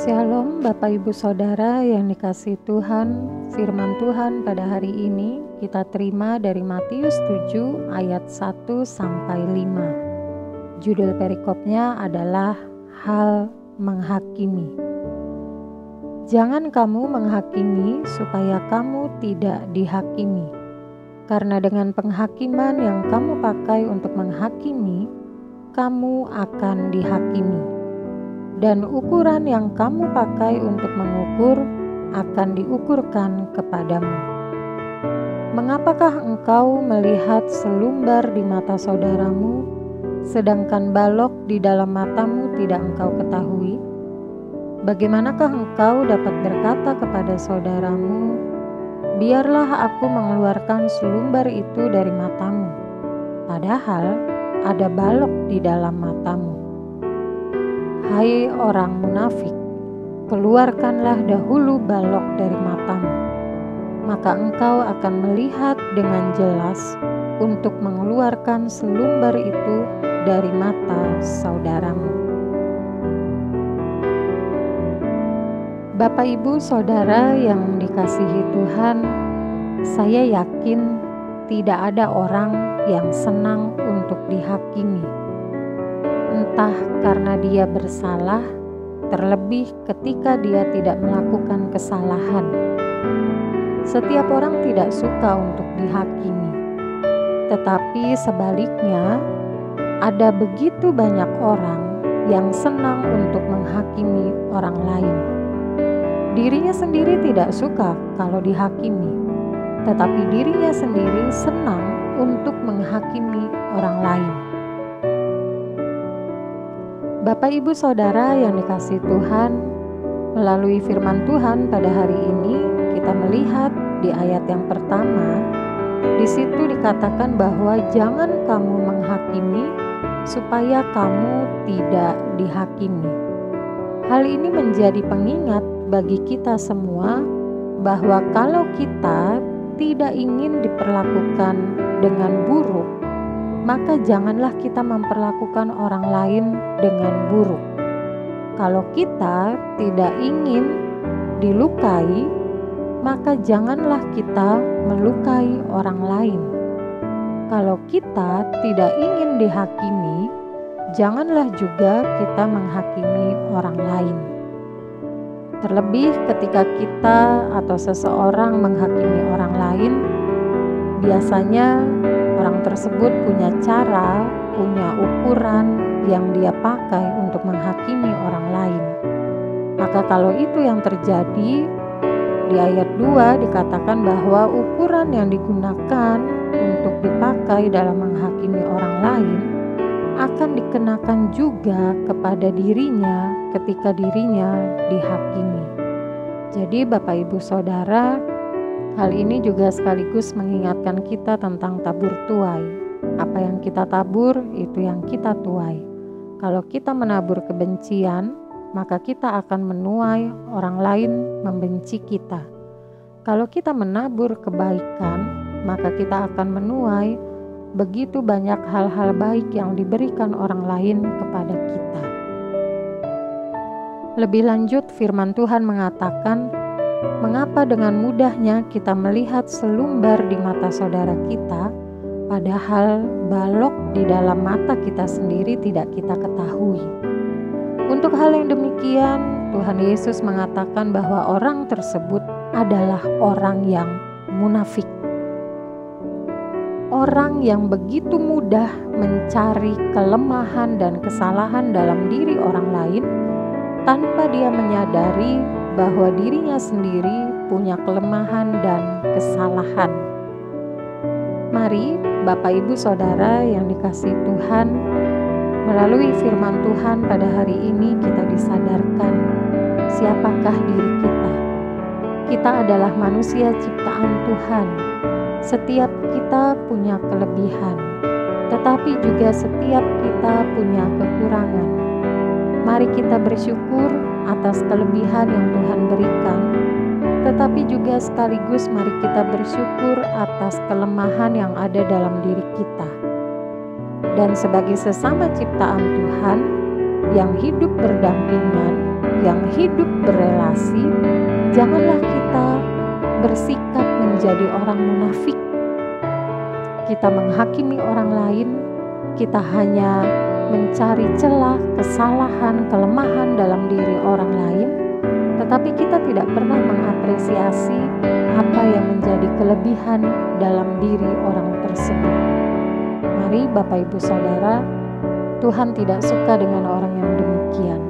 Shalom Bapak Ibu Saudara yang dikasihi Tuhan. Firman Tuhan pada hari ini kita terima dari Matius 7 ayat 1 sampai 5. Judul perikopnya adalah hal menghakimi. Jangan kamu menghakimi supaya kamu tidak dihakimi. Karena dengan penghakiman yang kamu pakai untuk menghakimi, kamu akan dihakimi. Dan ukuran yang kamu pakai untuk mengukur akan diukurkan kepadamu. Mengapakah engkau melihat selumbar di mata saudaramu, sedangkan balok di dalam matamu tidak engkau ketahui? Bagaimanakah engkau dapat berkata kepada saudaramu, biarlah aku mengeluarkan selumbar itu dari matamu, padahal ada balok di dalam matamu? Hai orang munafik, keluarkanlah dahulu balok dari matamu, maka engkau akan melihat dengan jelas untuk mengeluarkan selumbar itu dari mata saudaramu. Bapak Ibu Saudara yang dikasihi Tuhan, saya yakin tidak ada orang yang senang untuk dihakimi. Entah karena dia bersalah, terlebih ketika dia tidak melakukan kesalahan. Setiap orang tidak suka untuk dihakimi, tetapi sebaliknya, ada begitu banyak orang yang senang untuk menghakimi orang lain. Dirinya sendiri tidak suka kalau dihakimi, tetapi dirinya sendiri senang untuk menghakimi orang lain. Bapak Ibu Saudara yang dikasihi Tuhan, melalui firman Tuhan pada hari ini kita melihat di ayat yang pertama, di situ dikatakan bahwa jangan kamu menghakimi supaya kamu tidak dihakimi. Hal ini menjadi pengingat bagi kita semua bahwa kalau kita tidak ingin diperlakukan dengan buruk, maka janganlah kita memperlakukan orang lain dengan buruk. Kalau kita tidak ingin dilukai, maka janganlah kita melukai orang lain. Kalau kita tidak ingin dihakimi, janganlah juga kita menghakimi orang lain. Terlebih ketika kita atau seseorang menghakimi orang lain, biasanya orang tersebut punya cara, punya ukuran yang dia pakai untuk menghakimi orang lain. Maka kalau itu yang terjadi, di ayat 2 dikatakan bahwa ukuran yang digunakan untuk dipakai dalam menghakimi orang lain akan dikenakan juga kepada dirinya ketika dirinya dihakimi. Jadi Bapak Ibu Saudara, hal ini juga sekaligus mengingatkan kita tentang tabur tuai. Apa yang kita tabur, itu yang kita tuai. Kalau kita menabur kebencian, maka kita akan menuai orang lain membenci kita. Kalau kita menabur kebaikan, maka kita akan menuai begitu banyak hal-hal baik yang diberikan orang lain kepada kita. Lebih lanjut, firman Tuhan mengatakan, mengapa dengan mudahnya kita melihat selumbar di mata saudara kita, padahal balok di dalam mata kita sendiri tidak kita ketahui. Untuk hal yang demikian, Tuhan Yesus mengatakan bahwa orang tersebut adalah orang yang munafik. Orang yang begitu mudah mencari kelemahan dan kesalahan dalam diri orang lain tanpa dia menyadari bahwa dirinya sendiri punya kelemahan dan kesalahan. Mari Bapak Ibu Saudara yang dikasihi Tuhan, melalui firman Tuhan pada hari ini kita disadarkan siapakah diri kita. Kita adalah manusia ciptaan Tuhan. Setiap kita punya kelebihan, tetapi juga setiap kita punya kekurangan. Mari kita bersyukur atas kelebihan yang Tuhan berikan, tetapi juga sekaligus mari kita bersyukur atas kelemahan yang ada dalam diri kita. Dan sebagai sesama ciptaan Tuhan yang hidup berdampingan, yang hidup berelasi, janganlah kita bersikap menjadi orang munafik. Kita menghakimi orang lain, kita hanya mencari celah, kesalahan, kelemahan dalam diri orang lain, tetapi kita tidak pernah mengapresiasi apa yang menjadi kelebihan dalam diri orang tersebut. Mari Bapak Ibu Saudara, Tuhan tidak suka dengan orang yang demikian.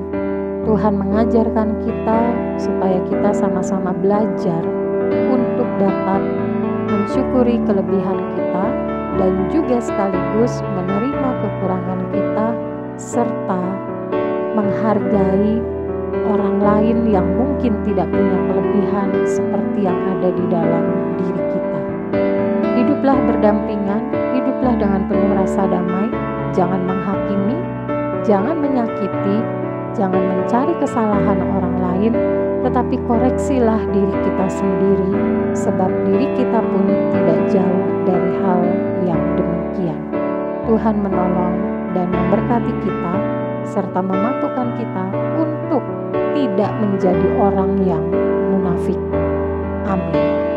Tuhan mengajarkan kita supaya kita sama-sama belajar untuk dapat mensyukuri kelebihan kita dan juga sekaligus menerima kekurangan kita serta menghargai orang lain yang mungkin tidak punya kelebihan seperti yang ada di dalam diri kita. Hiduplah berdampingan, hiduplah dengan penuh rasa damai, jangan menghakimi, jangan menyakiti, jangan mencari kesalahan orang lain, tetapi koreksilah diri kita sendiri, sebab diri kita pun tidak jauh dari hal yang demikian. Tuhan menolong dan memberkati kita, serta memampukan kita untuk tidak menjadi orang yang munafik. Amin.